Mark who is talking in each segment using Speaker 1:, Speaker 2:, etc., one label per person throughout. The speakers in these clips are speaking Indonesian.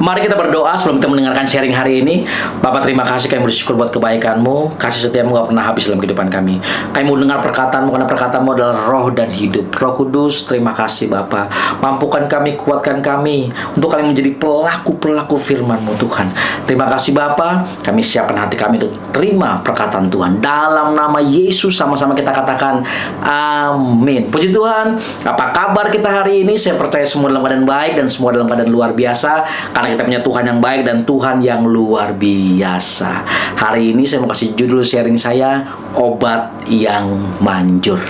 Speaker 1: Mari kita berdoa sebelum kita mendengarkan sharing hari ini. Bapak, terima kasih, kami bersyukur buat kebaikan-Mu. Kasih setiamu gak pernah habis dalam kehidupan kami. Kami mau dengar perkataan-Mu, karena perkataan-Mu adalah roh dan hidup. Roh Kudus, terima kasih Bapak. Mampukan kami, kuatkan kami, untuk kami menjadi pelaku-pelaku firman-Mu Tuhan. Terima kasih Bapak. Kami siapkan hati kami untuk terima perkataan Tuhan. Dalam nama Yesus sama-sama kita katakan amin. Puji Tuhan. Apa kabar kita hari ini? Saya percaya semua dalam keadaan baik dan semua dalam keadaan luar biasa, karena kita punya Tuhan yang baik dan Tuhan yang luar biasa. Hari ini saya mau kasih judul sharing saya, obat yang manjur.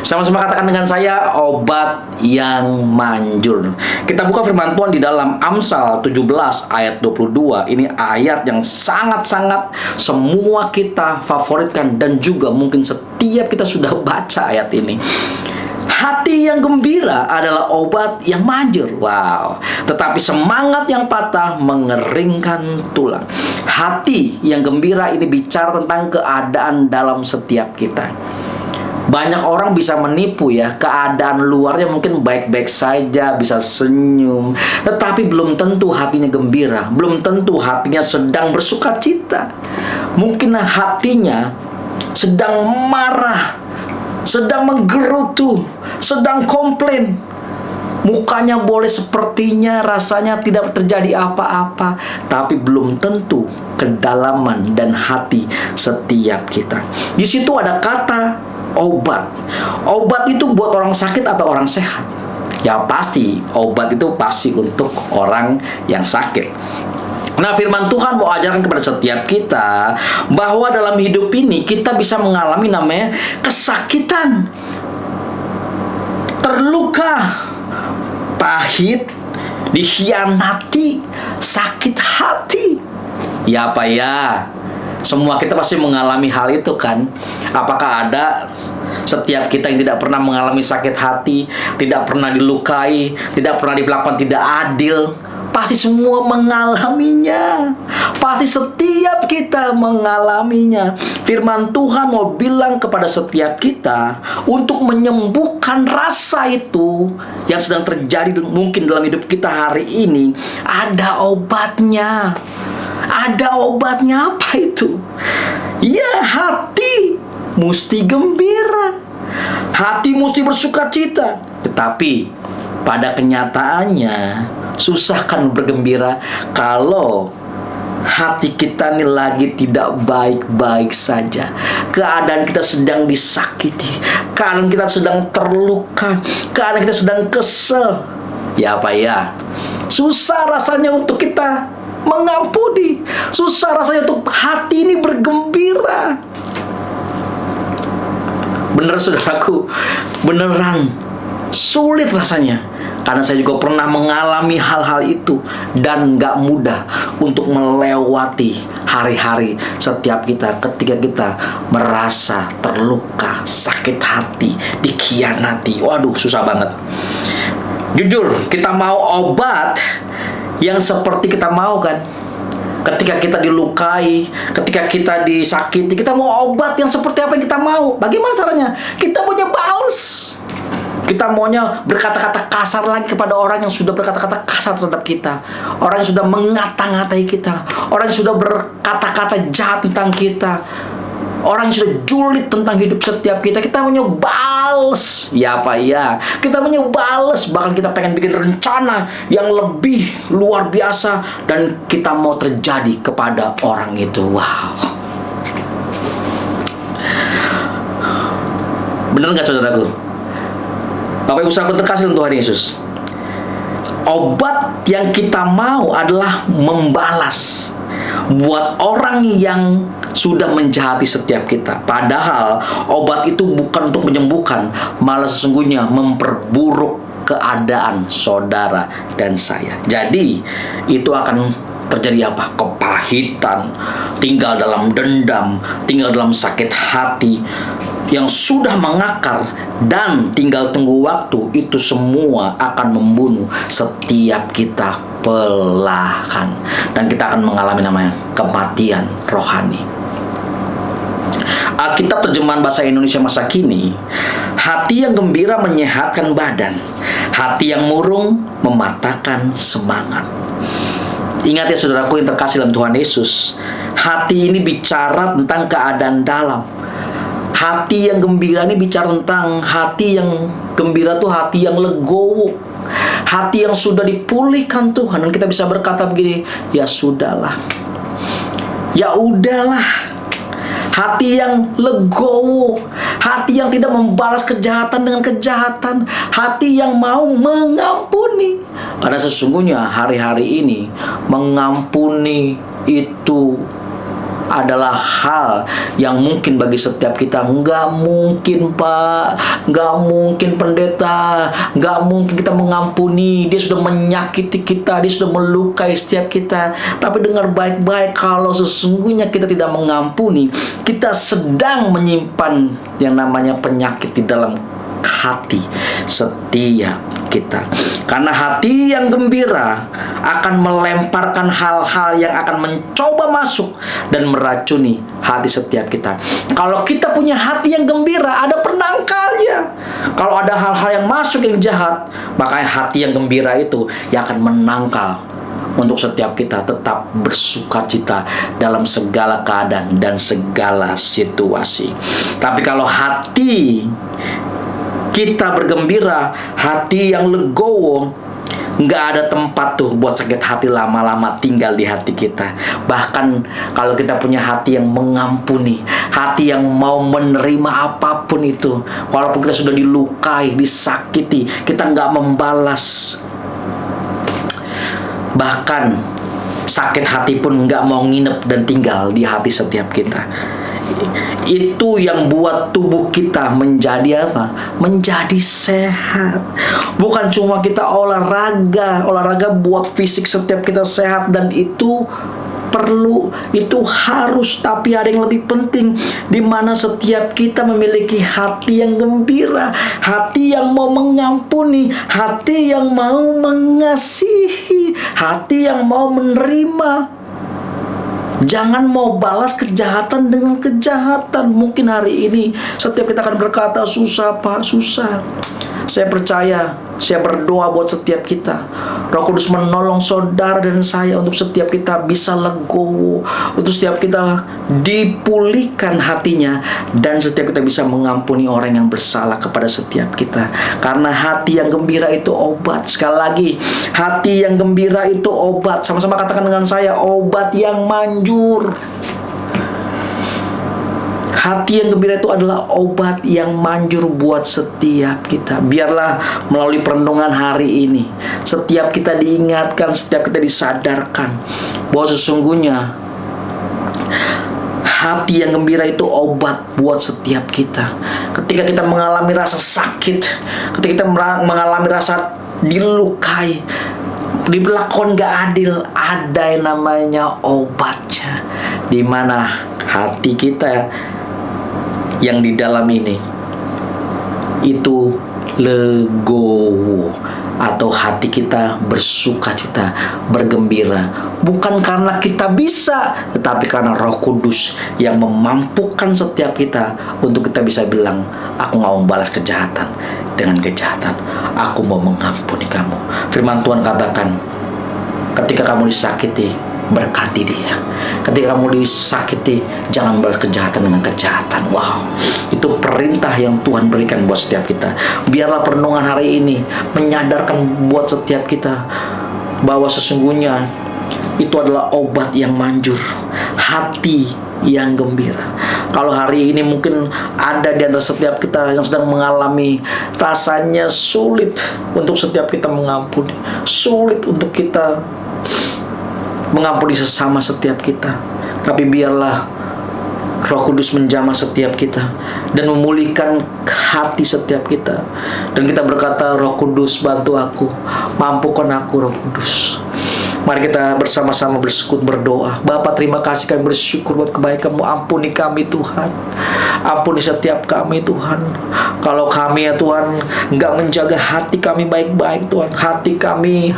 Speaker 1: Sama-sama katakan dengan saya, obat yang manjur. Kita buka firman Tuhan di dalam Amsal 17 ayat 22. Ini ayat yang sangat-sangat semua kita favoritkan, dan juga mungkin setiap kita sudah baca ayat ini. Hati yang gembira adalah obat yang manjur. Wow. Tetapi semangat yang patah mengeringkan tulang. Hati yang gembira ini bicara tentang keadaan dalam setiap kita. Banyak orang bisa menipu ya, keadaan luarnya mungkin baik-baik saja, bisa senyum, tetapi belum tentu hatinya gembira, belum tentu hatinya sedang bersuka cita. Mungkin hatinya sedang marah, sedang menggerutu, sedang komplain. Mukanya boleh sepertinya rasanya tidak terjadi apa-apa, tapi belum tentu kedalaman dan hati setiap kita. Di situ ada kata obat. Obat itu buat orang sakit atau orang sehat? Ya pasti, obat itu pasti untuk orang yang sakit. Nah, firman Tuhan mau ajarkan kepada setiap kita bahwa dalam hidup ini kita bisa mengalami namanya kesakitan, terluka, pahit, dikhianati, sakit hati. Ya apa ya? Semua kita pasti mengalami hal itu kan? Apakah ada setiap kita yang tidak pernah mengalami sakit hati, tidak pernah dilukai, tidak pernah diperlakukan tidak adil? Pasti semua mengalaminya. Pasti setiap kita mengalaminya. Firman Tuhan mau bilang kepada setiap kita untuk menyembuhkan rasa itu yang sedang terjadi mungkin dalam hidup kita hari ini. Ada obatnya. Ada obatnya. Apa itu? Ya, hati mesti gembira, hati mesti bersuka cita. Tetapi pada kenyataannya susah kan bergembira kalau hati kita ini lagi tidak baik-baik saja. Keadaan kita sedang disakiti, keadaan kita sedang terluka, keadaan kita sedang kesel. Ya apa ya? Susah rasanya untuk kita mengampuni, susah rasanya untuk hati ini bergembira. Bener saudaraku, beneran sulit rasanya. Karena saya juga pernah mengalami hal-hal itu, dan gak mudah untuk melewati hari-hari setiap kita ketika kita merasa terluka, sakit hati, dikhianati. Waduh, susah banget. Jujur, kita mau obat yang seperti kita mau kan? Ketika kita dilukai, ketika kita disakiti, kita mau obat yang seperti apa yang kita mau. Bagaimana caranya? Kita maunya balas. Kita maunya berkata-kata kasar lagi kepada orang yang sudah berkata-kata kasar terhadap kita, orang yang sudah mengata-ngatai kita, orang yang sudah berkata-kata jahat tentang kita, orang yang sudah julid tentang hidup setiap kita. Kita maunya balas. Ya apa ya? Kita maunya balas. Bahkan kita pengen bikin rencana yang lebih luar biasa, dan kita mau terjadi kepada orang itu. Wow. Bener gak saudaraku? Bapak Ibu sahabat terkasih dalam Tuhan Yesus, obat yang kita mau adalah membalas buat orang yang sudah menjahati setiap kita. Padahal obat itu bukan untuk menyembuhkan, malah sesungguhnya memperburuk keadaan saudara dan saya. Jadi itu akan terjadi apa? Kepahitan, tinggal dalam dendam, tinggal dalam sakit hati yang sudah mengakar, dan tinggal tunggu waktu. Itu semua akan membunuh setiap kita perlahan, dan kita akan mengalami namanya kematian rohani. Alkitab terjemahan bahasa Indonesia masa kini, hati yang gembira menyehatkan badan, hati yang murung mematahkan semangat. Ingat ya saudaraku yang terkasih dalam Tuhan Yesus, hati ini bicara tentang keadaan dalam. Hati yang gembira ini bicara tentang hati yang gembira tuh hati yang legowo, hati yang sudah dipulihkan Tuhan. Dan kita bisa berkata begini, ya sudahlah, ya udahlah. Hati yang legowo, hati yang tidak membalas kejahatan dengan kejahatan, hati yang mau mengampuni. Karena sesungguhnya hari-hari ini mengampuni itu adalah hal yang mungkin bagi setiap kita. Nggak mungkin Pak, nggak mungkin pendeta, nggak mungkin kita mengampuni. Dia sudah menyakiti kita, dia sudah melukai setiap kita. Tapi dengar baik-baik, kalau sesungguhnya kita tidak mengampuni, kita sedang menyimpan yang namanya penyakit di dalam hati setiap kita. Karena hati yang gembira akan melemparkan hal-hal yang akan mencoba masuk dan meracuni hati setiap kita. Kalau kita punya hati yang gembira, ada penangkalnya. Kalau ada hal-hal yang masuk yang jahat, maka hati yang gembira itu yang akan menangkal untuk setiap kita tetap bersukacita dalam segala keadaan dan segala situasi. Tapi kalau hati kita bergembira, hati yang legowo, nggak ada tempat tuh buat sakit hati lama-lama tinggal di hati kita. Bahkan kalau kita punya hati yang mengampuni, hati yang mau menerima apapun itu, walaupun kita sudah dilukai, disakiti, kita nggak membalas. Bahkan sakit hati pun nggak mau nginep dan tinggal di hati setiap kita. Itu yang buat tubuh kita menjadi apa? Menjadi sehat. Bukan cuma kita olahraga buat fisik setiap kita sehat, dan itu perlu, itu harus, tapi ada yang lebih penting, di mana setiap kita memiliki hati yang gembira, hati yang mau mengampuni, hati yang mau mengasihi, hati yang mau menerima. Jangan mau balas kejahatan dengan kejahatan. Mungkin hari ini setiap kita akan berkata, susah Pak, susah. Saya percaya, saya berdoa buat setiap kita. Roh Kudus menolong saudara dan saya untuk setiap kita bisa legowo, untuk setiap kita dipulihkan hatinya, dan setiap kita bisa mengampuni orang yang bersalah kepada setiap kita. Karena hati yang gembira itu obat. Sekali lagi, hati yang gembira itu obat. Sama-sama katakan dengan saya, obat yang manjur. Hati yang gembira itu adalah obat yang manjur buat setiap kita. Biarlah melalui perenungan hari ini, setiap kita diingatkan, setiap kita disadarkan bahwa sesungguhnya hati yang gembira itu obat buat setiap kita. Ketika kita mengalami rasa sakit, ketika kita mengalami rasa dilukai, diberlakukan gak adil, ada yang namanya obatnya, di mana hati kita yang di dalam ini itu legowo, atau hati kita bersukacita, bergembira, bukan karena kita bisa, tetapi karena Roh Kudus yang memampukan setiap kita untuk kita bisa bilang, aku gak mau balas kejahatan dengan kejahatan, aku mau mengampuni kamu. Firman Tuhan katakan, ketika kamu disakiti, berkati dia. Ketika kamu disakiti, jangan balas kejahatan dengan kejahatan. Wow, itu perintah yang Tuhan berikan buat setiap kita. Biarlah perenungan hari ini menyadarkan buat setiap kita bahwa sesungguhnya itu adalah obat yang manjur, hati yang gembira. Kalau hari ini mungkin ada di antara setiap kita yang sedang mengalami rasanya sulit untuk setiap kita mengampuni, sulit untuk kita mengampuni sesama setiap kita, tapi biarlah Roh Kudus menjamah setiap kita dan memulihkan hati setiap kita, dan kita berkata, Roh Kudus bantu aku, mampukan aku Roh Kudus. Mari kita bersama-sama bersekutu berdoa. Bapa, terima kasih, kami bersyukur buat kebaikan-Mu. Ampuni kami Tuhan. Ampuni setiap kami Tuhan. Kalau kami ya Tuhan nggak menjaga hati kami baik-baik Tuhan, hati kami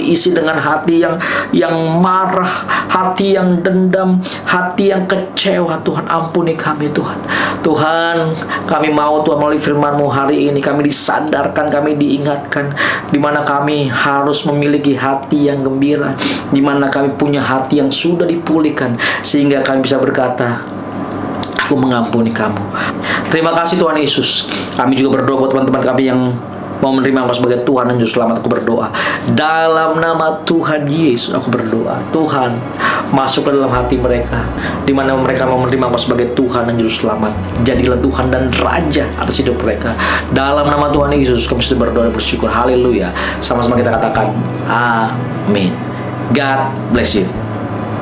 Speaker 1: isi dengan hati yang marah, hati yang dendam, hati yang kecewa Tuhan. Ampuni kami Tuhan. Tuhan, kami mau Tuhan melalui firman-Mu hari ini kami disadarkan, kami diingatkan di mana kami harus memiliki hati yang gembira, di mana kami punya hati yang sudah dipulihkan sehingga kami bisa berkata, aku mengampuni kamu. Terima kasih Tuhan Yesus. Kami juga berdoa buat teman-teman kami yang mau menerima Engkau sebagai Tuhan dan Juru Selamat. Aku berdoa dalam nama Tuhan Yesus. Aku berdoa, Tuhan masuk ke dalam hati mereka, di mana mereka mau menerima Engkau sebagai Tuhan dan Juru Selamat. Jadilah Tuhan dan Raja atas hidup mereka. Dalam nama Tuhan Yesus kami sudah berdoa dan bersyukur. Haleluya. Sama-sama kita katakan amin. God bless you.